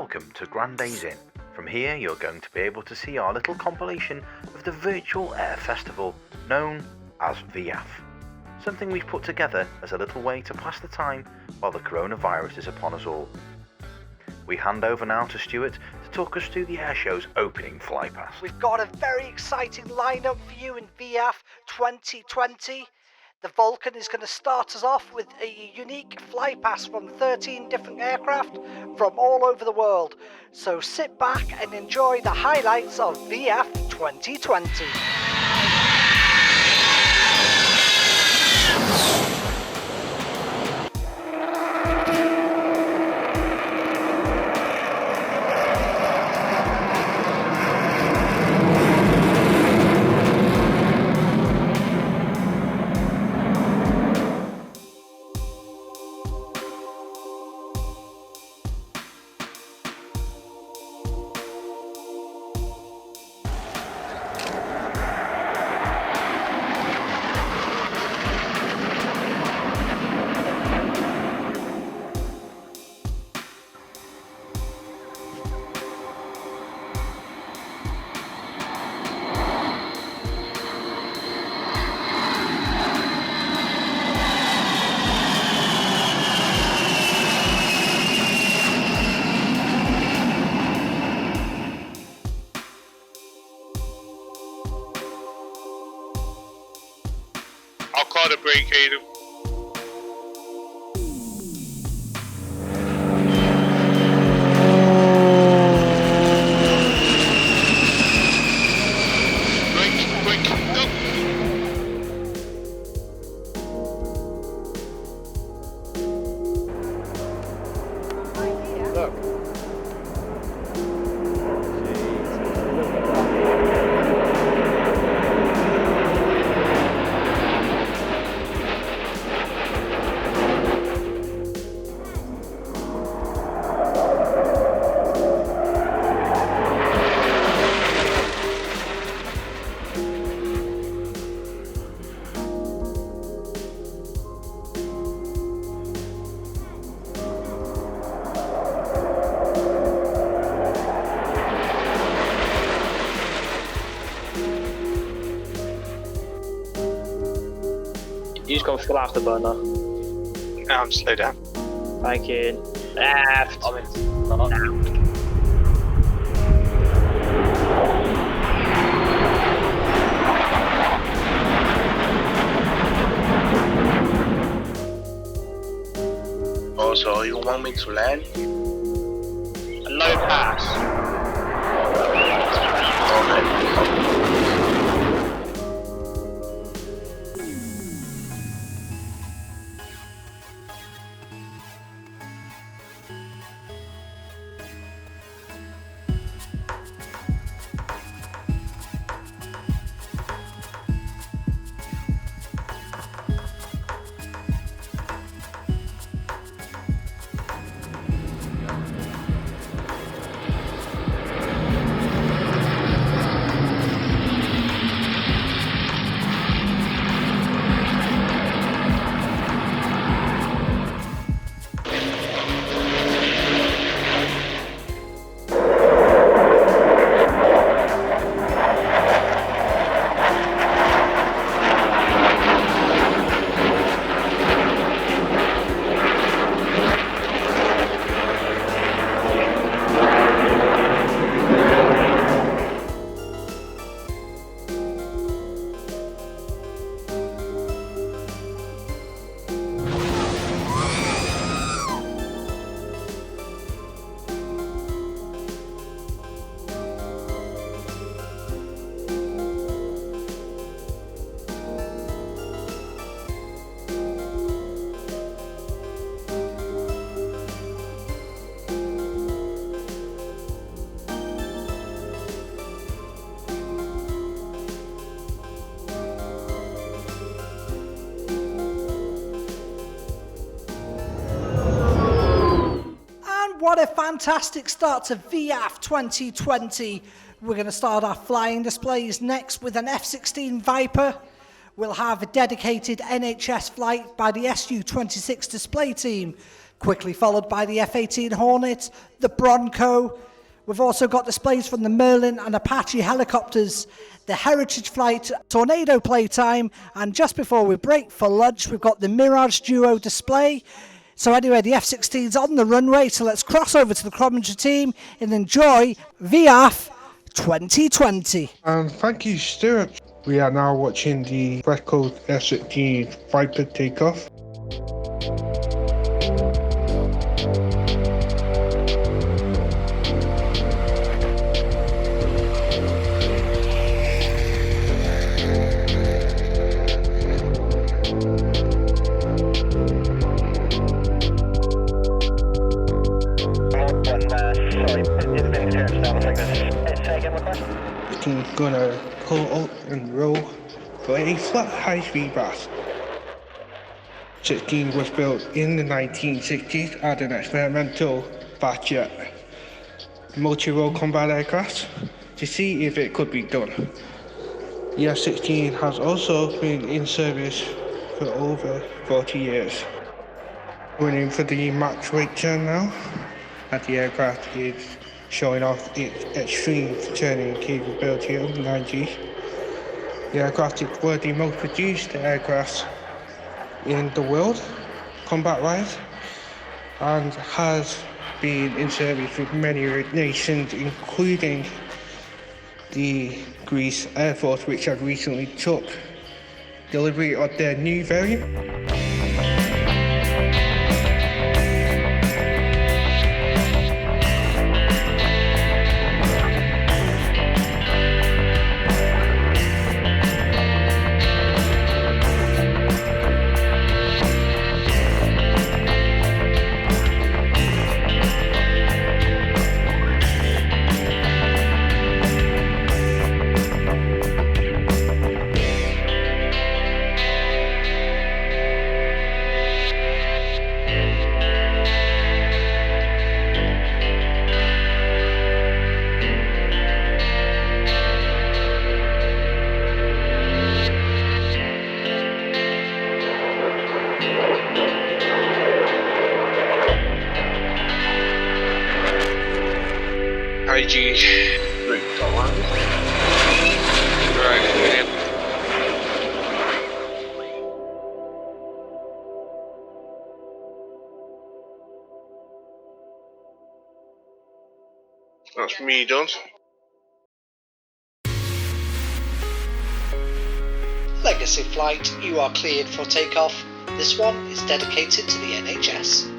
Welcome to Grand Days Inn. From here you're going to be able to see our little compilation of the virtual air festival known as VAF. Something we've put together as a little way to pass the time while the coronavirus is upon us all. We hand over now to Stuart to talk us through the Airshow's opening flypass. We've got a very exciting lineup for you in VAF 2020. The Vulcan is going to start us off with a unique flypass from 13 different aircraft from all over the world. So sit back and enjoy the highlights of VAF 2020. I'll call the break, Kaden. Break, go. Look. You just go full afterburner. Now slow down. Thank you. Left. Also, you want me to land? No pass. What a fantastic start to VAF 2020. We're going to start our flying displays next with an F-16 Viper. We'll have a dedicated NHS flight by the Su-26 display team. quickly followed by the F-18 Hornet, the Bronco. We've also got displays from the Merlin and Apache helicopters, the Heritage Flight Tornado playtime, and just before we break for lunch, we've got the Mirage Duo display. So anyway, the F-16's on the runway, so let's cross over to the commentary team and enjoy VAF 2020. Thank you, Stuart. We are now watching the Freckled F-16 Viper takeoff. Gonna pull out and roll for a flat high-speed BAF. 16 was built in the 1960s as an experimental BAF jet, multi-role combat aircraft, to see if it could be done. The F-16 has also been in service for over 40 years. Running for the max weight turn now, and the aircraft is showing off its extreme turning capability of the 90s. The aircraft is one of the most produced aircraft in the world, combat-wise, and has been in service with many nations, including the Greece Air Force, which has recently took delivery of their new variant. That's me done. Legacy Flight, you are cleared for takeoff. This one is dedicated to the NHS.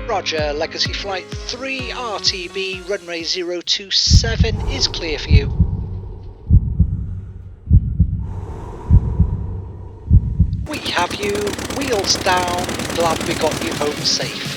Roger, Legacy Flight 3 RTB, runway 027 is clear for you. have you. Wheels down. Glad we got you home safe.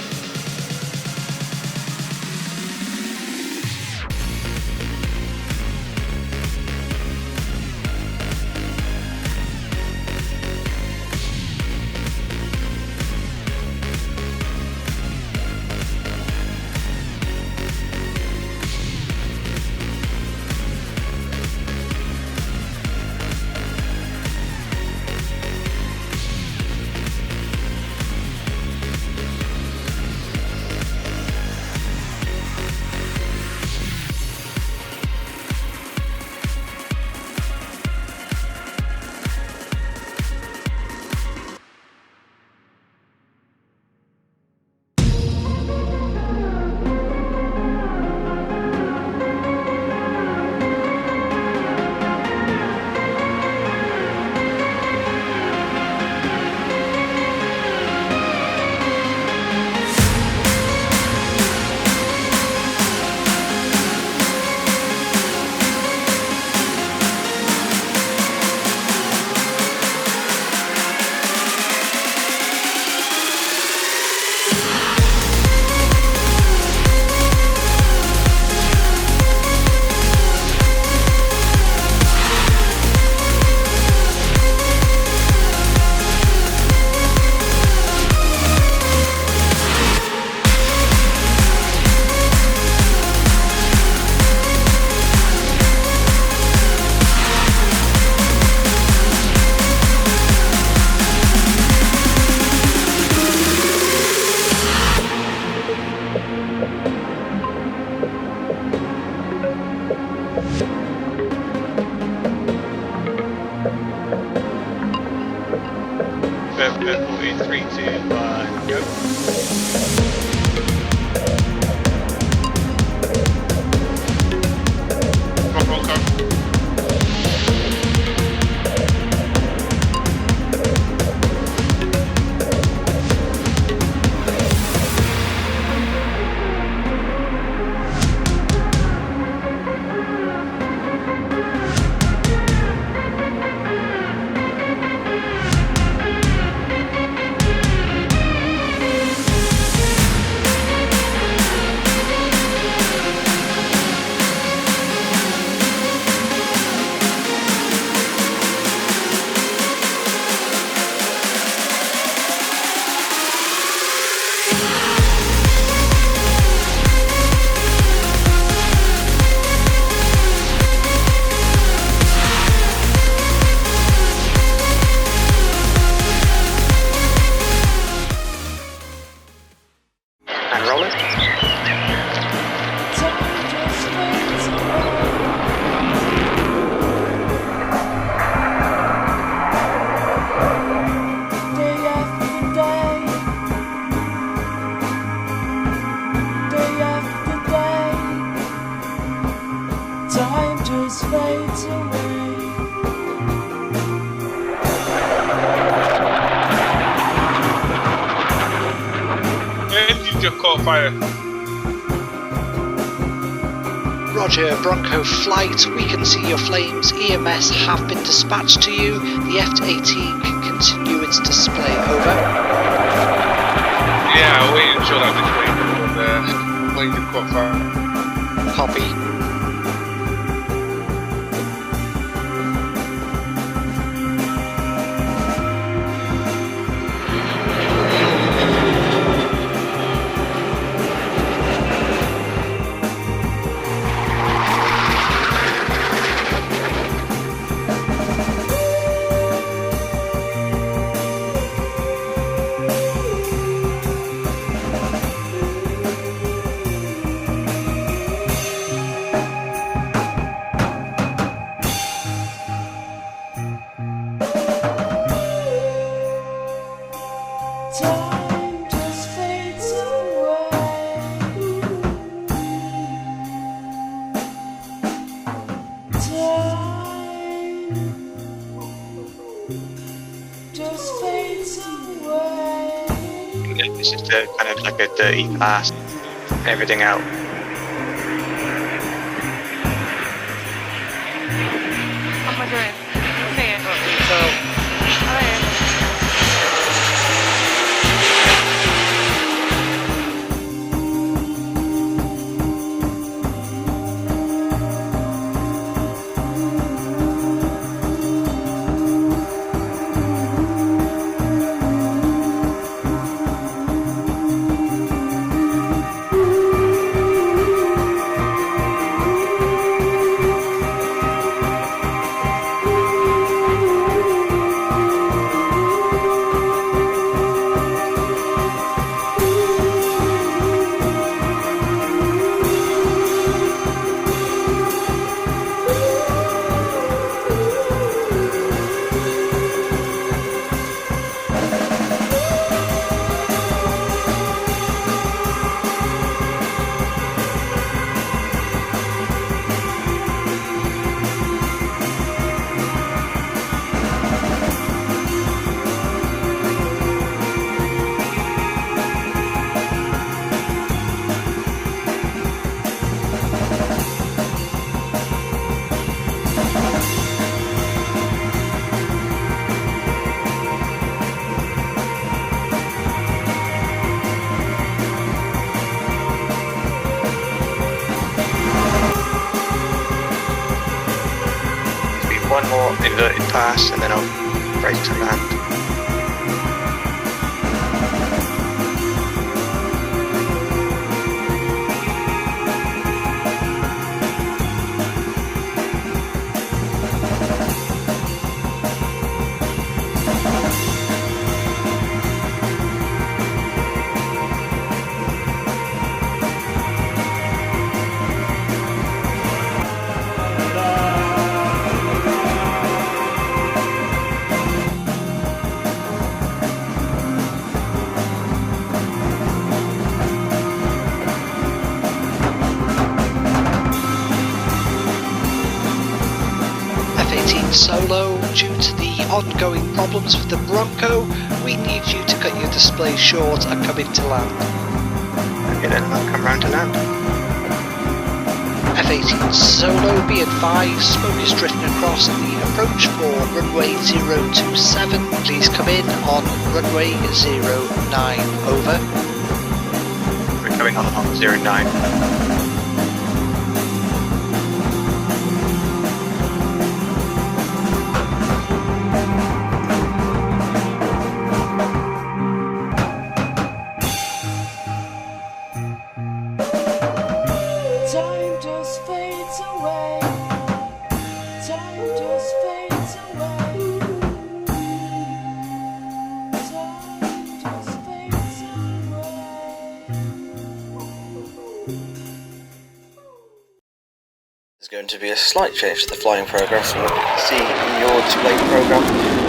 In 3, 2, 1, go. Roll car. Caught fire. Roger, Bronco Flight, we can see your flames. EMS have been dispatched to you. The F-18 can continue its display, over. Yeah, I'll wait until that display, but wait to caught fire. Copy. This is the kind of like a dirty pass, everything out. How am I doing? Okay. So, inverted pass, and then I'll brake to land. Solo, due to the ongoing problems with the Bronco, we need you to cut your display short and come into land. Okay then, I'll come round to land. F-18 Solo, be advised, smoke is drifting across the approach for runway 027. Please come in on runway 09, over. We're coming on 09. There's going to be a slight change to the flying program from what you can see in your display program.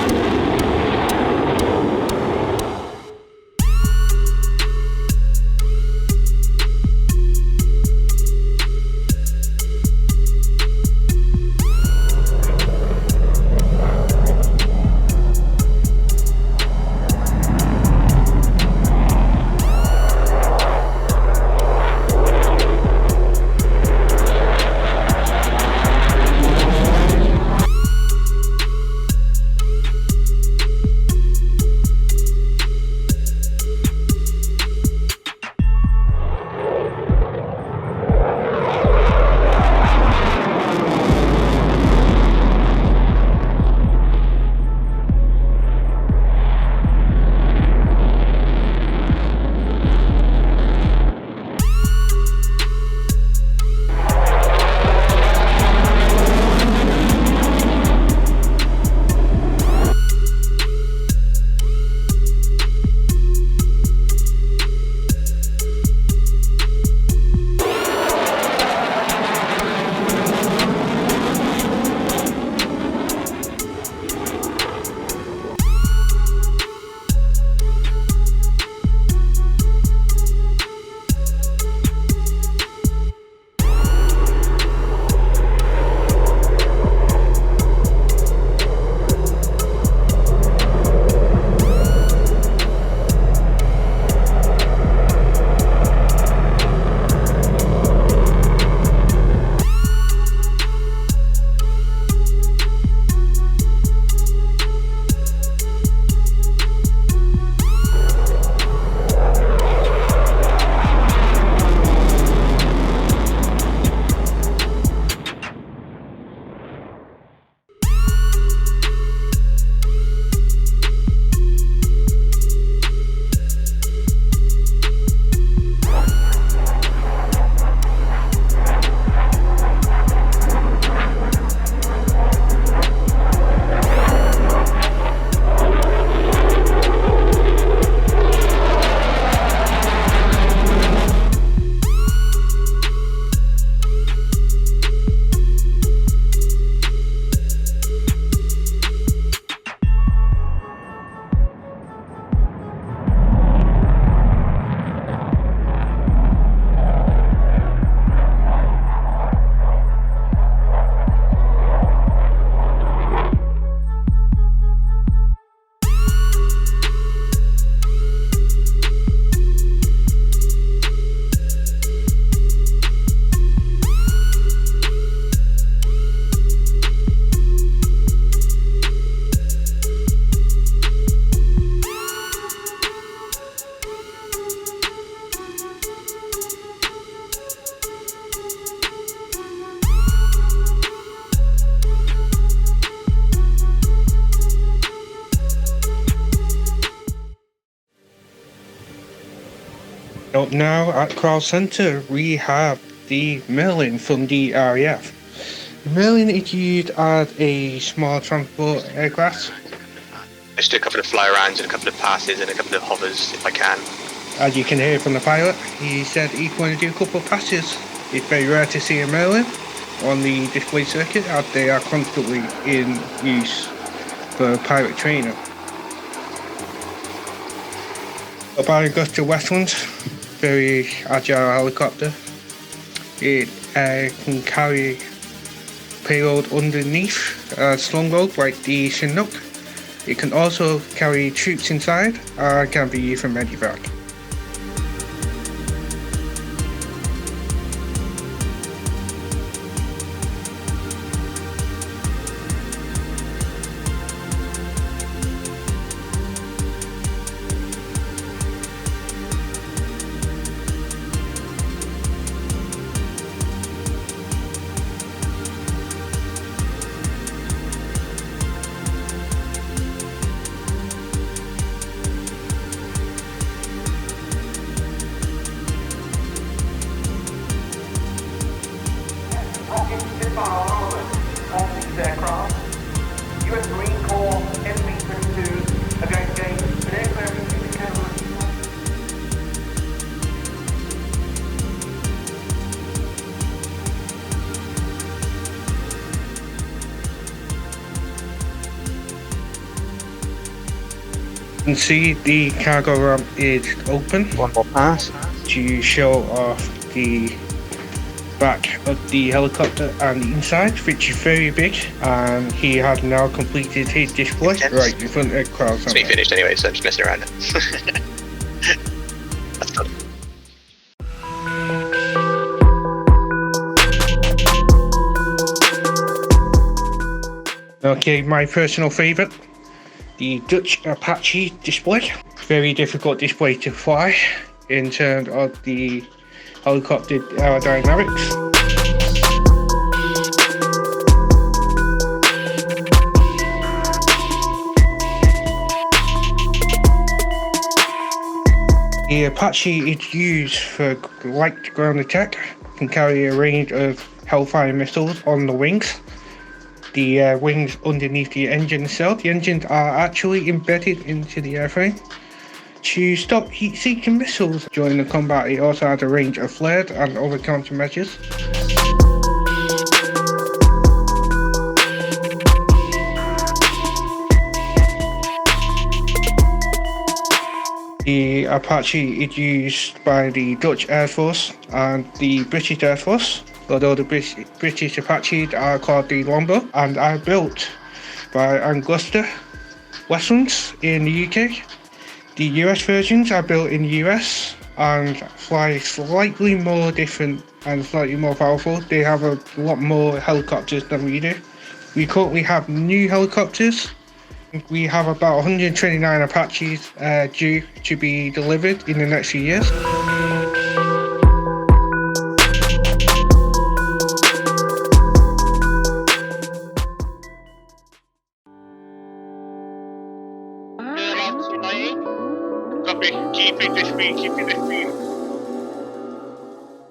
Up now at Crowd Centre we have the Merlin from the RAF. The Merlin is used as a small transport aircraft. Just do a couple of fly-arounds and a couple of passes and a couple of hovers if I can. As you can hear from the pilot, he said he's going to do a couple of passes. It's very rare to see a Merlin on the display circuit as they are constantly in use for pilot training. A by Augusta Westlands, very agile helicopter. It can carry payload underneath slung load like the Chinook. It can also carry troops inside and can be used for medevac. You can see the cargo ramp is open. One more pass. To show off the back of the helicopter and the inside, which is very big, and he has now completed his display right in front of Crowd Centre. It's me finished anyway, so I'm just messing around. That's done. Okay, my personal favourite, the Dutch Apache display. Very difficult display to fly in terms of the helicopter aerodynamics. The Apache is used for light ground attack, can carry a range of Hellfire missiles on the wings. The wings underneath the engine itself. The engines are actually embedded into the airframe. To stop heat-seeking missiles during the combat, it also has a range of flares and other countermeasures. The Apache is used by the Dutch Air Force and the British Air Force, although the British Apaches are called the Longbow, and are built by Augusta Westlands in the UK. The US versions are built in the US and fly slightly more different and slightly more powerful. They have a lot more helicopters than we do. We currently have new helicopters. We have about 129 Apaches due to be delivered in the next few years. Copy. Keeping the speed.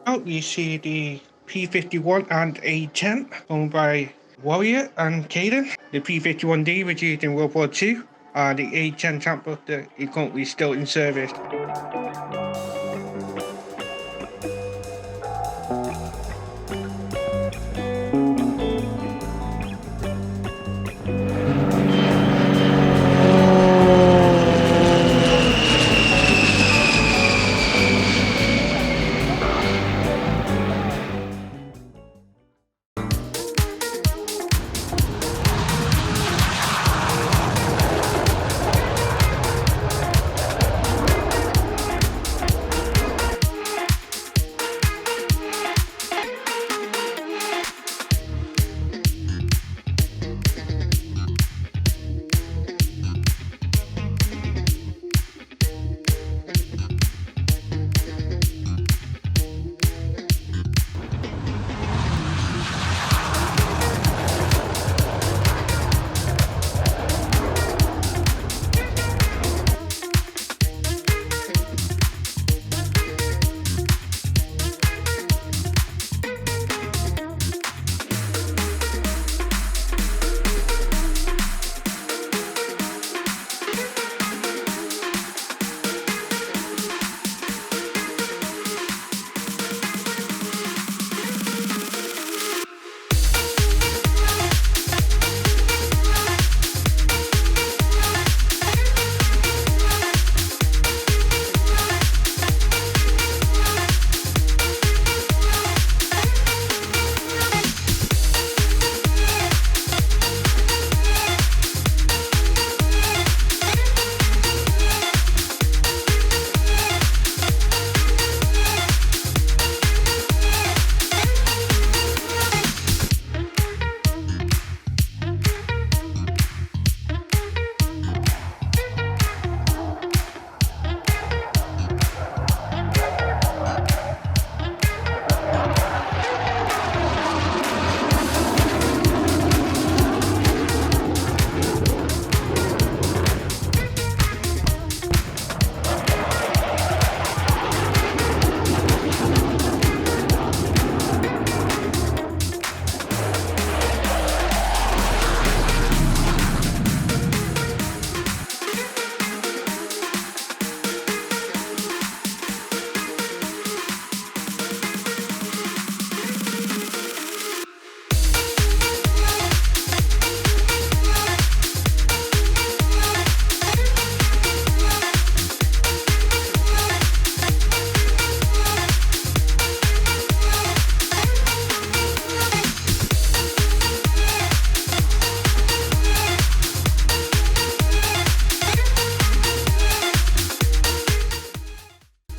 Now you see the P-51 and A-10 owned by Riat and Kaden. The P-51D was used in World War II, and the A-10 transporter is currently still in service.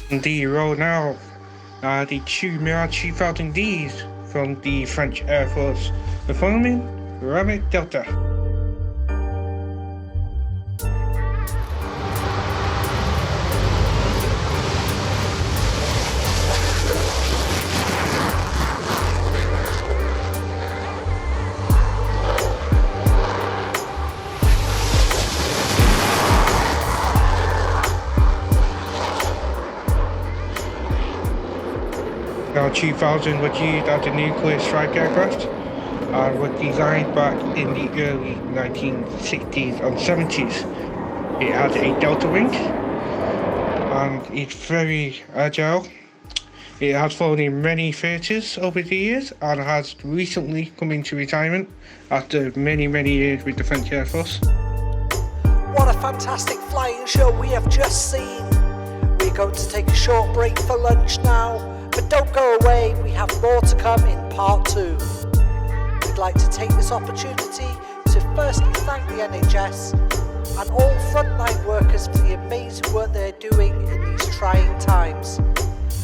The roll now are the two Mirage 2000Ds from the French Air Force, performing Rabbit Delta. Now 2000 was used as a nuclear strike aircraft and was designed back in the early 1960s and 70s. It had a delta wing and it's very agile. It has flown in many theatres over the years and has recently come into retirement after many years with the French Air Force. What a fantastic flying show we have just seen. We're going to take a short break for lunch now, but don't go away, we have more to come in part 2. We'd like to take this opportunity to firstly thank the NHS and all frontline workers for the amazing work they're doing in these trying times.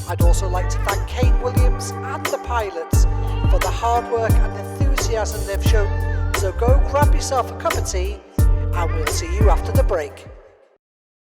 I'd also like to thank Kane Williams and the pilots for the hard work and enthusiasm they've shown. So go grab yourself a cup of tea and we'll see you after the break.